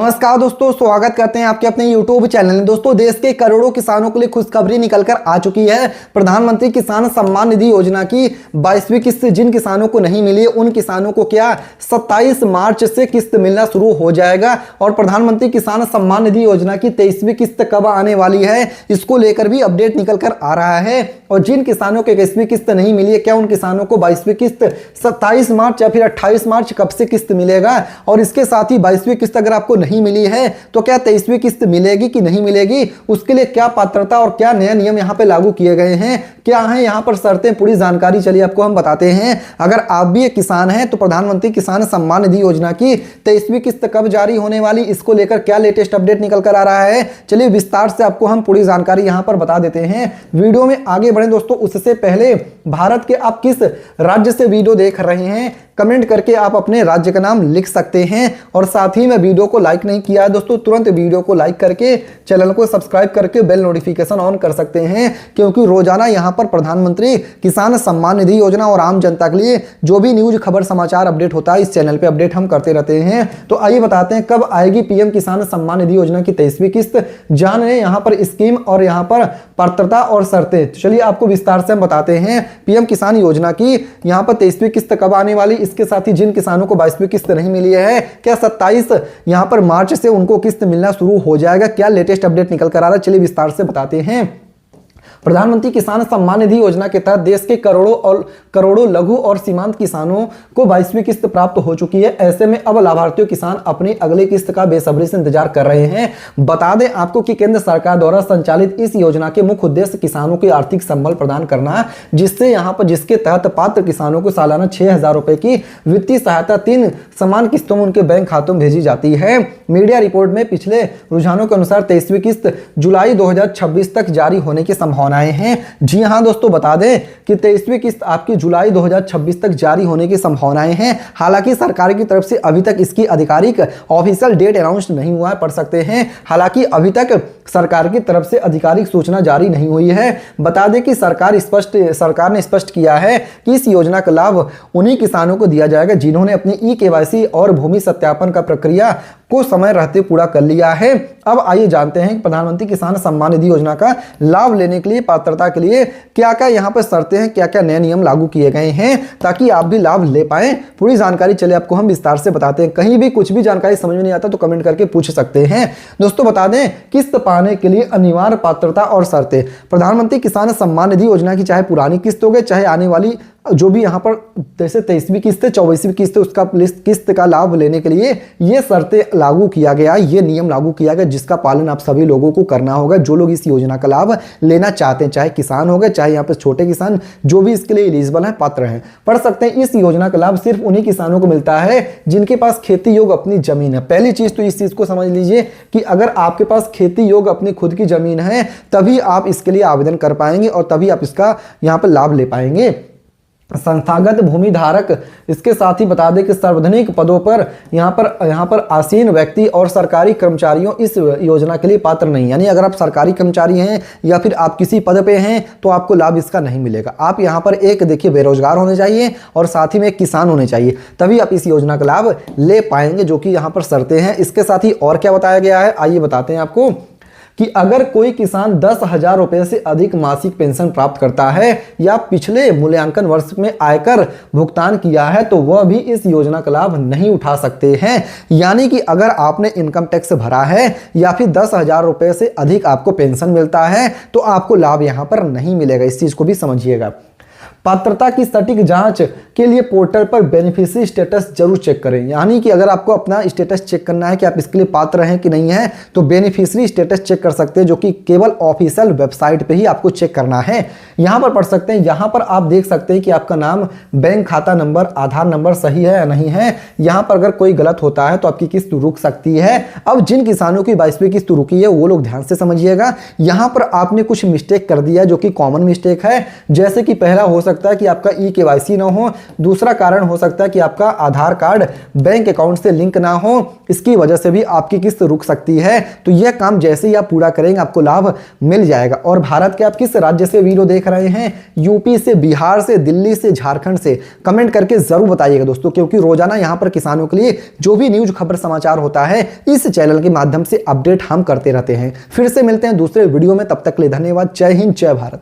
नमस्कार दोस्तों, स्वागत करते हैं आपके अपने YouTube चैनल में। दोस्तों, देश के करोड़ों किसानों के लिए खुशखबरी निकलकर आ चुकी है। प्रधानमंत्री किसान सम्मान निधि योजना की 22वीं किस्त जिन किसानों को नहीं मिली, उन किसानों को क्या 27 मार्च से किस्त मिलना शुरू हो जाएगा। और प्रधानमंत्री किसान सम्मान निधि योजना की 23वीं किस्त कब आने वाली है, इसको लेकर भी अपडेट निकल कर आ रहा है। और जिन किसानों को 21वीं किस्त नहीं मिली है, क्या उन किसानों को 22वीं किस्त 27 मार्च या फिर 28 मार्च कब से किस्त मिलेगा। और इसके साथ ही 22वीं किस्त अगर आपको नहीं मिली है तो क्या 23वीं किस्त मिलेगी कि नहीं मिलेगी, उसके लिए क्या पात्रता और क्या नए नियम यहां पे लागू किए गए हैं, क्या है यहां पर शर्तें, पूरी जानकारी चलिए आपको हम बताते हैं। अगर आप भी एक किसान हैं तो प्रधानमंत्री किसान सम्मान निधि योजना की 23वीं किस्त कब जारी होने वाली, इसको लेकर क्या लेटेस्ट अपडेट निकल कर आ रहा है, चलिए विस्तार से आपको हम पूरी जानकारी यहां पर बता देते हैं। वीडियो में आगे बढ़े दोस्तों, उससे पहले भारत के आप किस राज्य से वीडियो देख रहे हैं कमेंट करके आप अपने राज्य का नाम लिख सकते हैं। और साथ ही में वीडियो को लाइक नहीं किया है दोस्तों, तुरंत वीडियो को लाइक करके चैनल को सब्सक्राइब करके बेल नोटिफिकेशन ऑन कर सकते हैं, क्योंकि रोजाना यहां पर प्रधानमंत्री किसान सम्मान निधि योजना और आम जनता के लिए जो भी न्यूज खबर समाचार अपडेट होता है, इस चैनल पे अपडेट हम करते रहते हैं। तो आइए बताते हैं कब आएगी पीएम किसान सम्मान निधि योजना की 23वीं किस्त, जाने यहां पर स्कीम और यहां पर पात्रता और शर्तें। चलिए आपको विस्तार से हम बताते हैं पीएम किसान योजना की यहां पर 23वीं किस्त कब आने वाली, इसके साथ ही जिन किसानों को 22वीं किस्त नहीं मिली है, क्या 27 यहां पर मार्च से उनको किस्त मिलना शुरू हो जाएगा, क्या लेटेस्ट अपडेट निकल कर आ रहा है, चलिए विस्तार से बताते हैं। प्रधानमंत्री किसान सम्मान निधि योजना के तहत देश के करोड़ों लघु और सीमांत किसानों को 22वीं किस्त प्राप्त हो चुकी है। ऐसे में अब लाभार्थियों किसान अपनी अगली किस्त का बेसब्री से इंतजार कर रहे हैं। बता दें आपको कि केंद्र सरकार द्वारा संचालित इस योजना के मुख्य उद्देश्य किसानों को आर्थिक संबल प्रदान करना, जिसके तहत पात्र किसानों को सालाना 6,000 रुपए की वित्तीय सहायता 3 समान किस्तों में उनके बैंक खातों में भेजी जाती है। मीडिया रिपोर्ट में पिछले रुझानों के अनुसार 23वीं किस्त जुलाई 2026 तक जारी होने की संभावना हैं। जी हां दोस्तों, बता दें कि 23वीं किस्त आपकी जुलाई 2026 तक जारी होने की संभावनाएं हैं। हालांकि सरकार की तरफ से अभी तक इसकी आधिकारिक ऑफिशियल डेट अनाउंस नहीं हुआ है, पढ़ सकते हैं। हालांकि अभी तक सरकार की तरफ से आधिकारिक सूचना जारी नहीं हुई है। बता दें कि सरकार ने स्पष्ट किया है कि इस योजना का लाभ उन्हीं किसानों को दिया जाएगा जिन्होंने अपनी ई-केवाईसी और भूमि सत्यापन का प्रक्रिया को समय रहते पूरा कर लिया है। अब आइए जानते हैं प्रधानमंत्री किसान सम्मान निधि योजना का लाभ लेने के लिए पात्रता के लिए क्या क्या यहाँ पर शर्तें हैं, क्या क्या नए नियम लागू किए गए हैं, ताकि आप भी लाभ ले पाएं। पूरी जानकारी चलिए आपको हम विस्तार से बताते हैं। कहीं भी कुछ भी जानकारी समझ में नहीं आता तो कमेंट करके पूछ सकते हैं। दोस्तों, बता दें किस्त पाने के लिए अनिवार्य पात्रता और शर्तें। प्रधानमंत्री किसान सम्मान निधि योजना की चाहे पुरानी किस्त हो गई, चाहे आने वाली जो भी यहाँ पर जैसे 23वीं किस्त 24वीं किस्त उसका किस्त का लाभ लेने के लिए ये शर्तें लागू किया गया, ये नियम लागू किया गया, जिसका पालन आप सभी लोगों को करना होगा जो लोग इस योजना का लाभ लेना चाहते हैं, चाहे किसान हो गए, चाहे यहाँ पर छोटे किसान जो भी इसके लिए एलिजिबल है, पात्र हैं, पढ़ सकते हैं। इस योजना का लाभ सिर्फ उन्हीं किसानों को मिलता है जिनके पास खेती योग्य अपनी जमीन है। पहली चीज तो इस चीज को समझ लीजिए कि अगर आपके पास खेती योग्य अपनी खुद की जमीन है तभी आप इसके लिए आवेदन कर पाएंगे और तभी आप इसका यहाँ पर लाभ ले पाएंगे। संस्थागत भूमि धारक, इसके साथ ही बता दें कि सार्वजनिक पदों पर यहाँ पर आसीन व्यक्ति और सरकारी कर्मचारियों इस योजना के लिए पात्र नहीं। यानी अगर आप सरकारी कर्मचारी हैं या फिर आप किसी पद पे हैं तो आपको लाभ इसका नहीं मिलेगा। आप यहाँ पर एक देखिए बेरोजगार होने चाहिए और साथ ही में एक किसान होने चाहिए, तभी आप इस योजना का लाभ ले पाएंगे, जो कि यहाँ पर शर्तें हैं। इसके साथ ही और क्या बताया गया है आइए बताते हैं आपको कि अगर कोई किसान 10,000 रुपए से अधिक मासिक पेंशन प्राप्त करता है या पिछले मूल्यांकन वर्ष में आयकर भुगतान किया है तो वह भी इस योजना का लाभ नहीं उठा सकते हैं। यानी कि अगर आपने इनकम टैक्स भरा है या फिर 10,000 रुपए से अधिक आपको पेंशन मिलता है तो आपको लाभ यहां पर नहीं मिलेगा, इस चीज को भी समझिएगा। पात्रता की सटीक जांच के लिए पोर्टल पर बेनिफिशियरी स्टेटस जरूर चेक करें। यानी कि अगर आपको अपना स्टेटस चेक करना है कि आप इसके लिए पात्र हैं कि नहीं है तो बेनिफिशियरी स्टेटस चेक कर सकते हैं, जो कि केवल ऑफिशियल वेबसाइट पे ही आपको चेक करना है। यहां पर पढ़ सकते हैं, यहां पर आप देख सकते हैं कि आपका नाम, बैंक खाता नंबर, आधार नंबर सही है या नहीं है। यहां पर अगर कोई गलत होता है तो आपकी किस्त रुक सकती है। अब जिन किसानों की 22वीं किस्त रुकी है वो लोग ध्यान से समझिएगा। यहां पर आपने कुछ मिस्टेक कर दिया जो कि कॉमन मिस्टेक है, जैसे कि पहला हो सकता है कि आपका ई-केवाईसी ना हो, दूसरा कारण हो सकता है कि आपका आधार कार्ड बैंक अकाउंट से लिंक ना हो, इसकी वजह से भी आपकी किस्त रुक सकती है। तो यह काम जैसे ही आप पूरा करेंगे आपको लाभ मिल जाएगा। और भारत के आप किस राज्य से वीडियो देख रहे हैं, यूपी से, बिहार से, दिल्ली से, झारखंड से, कमेंट करके जरूर बताइएगा दोस्तों, क्योंकि रोजाना यहां पर किसानों के लिए जो भी न्यूज, खबर, समाचार होता है इस चैनल के माध्यम से अपडेट हम करते रहते हैं। फिर से मिलते हैं दूसरे वीडियो में, तब तक के लिए धन्यवाद। जय हिंद, जय भारत।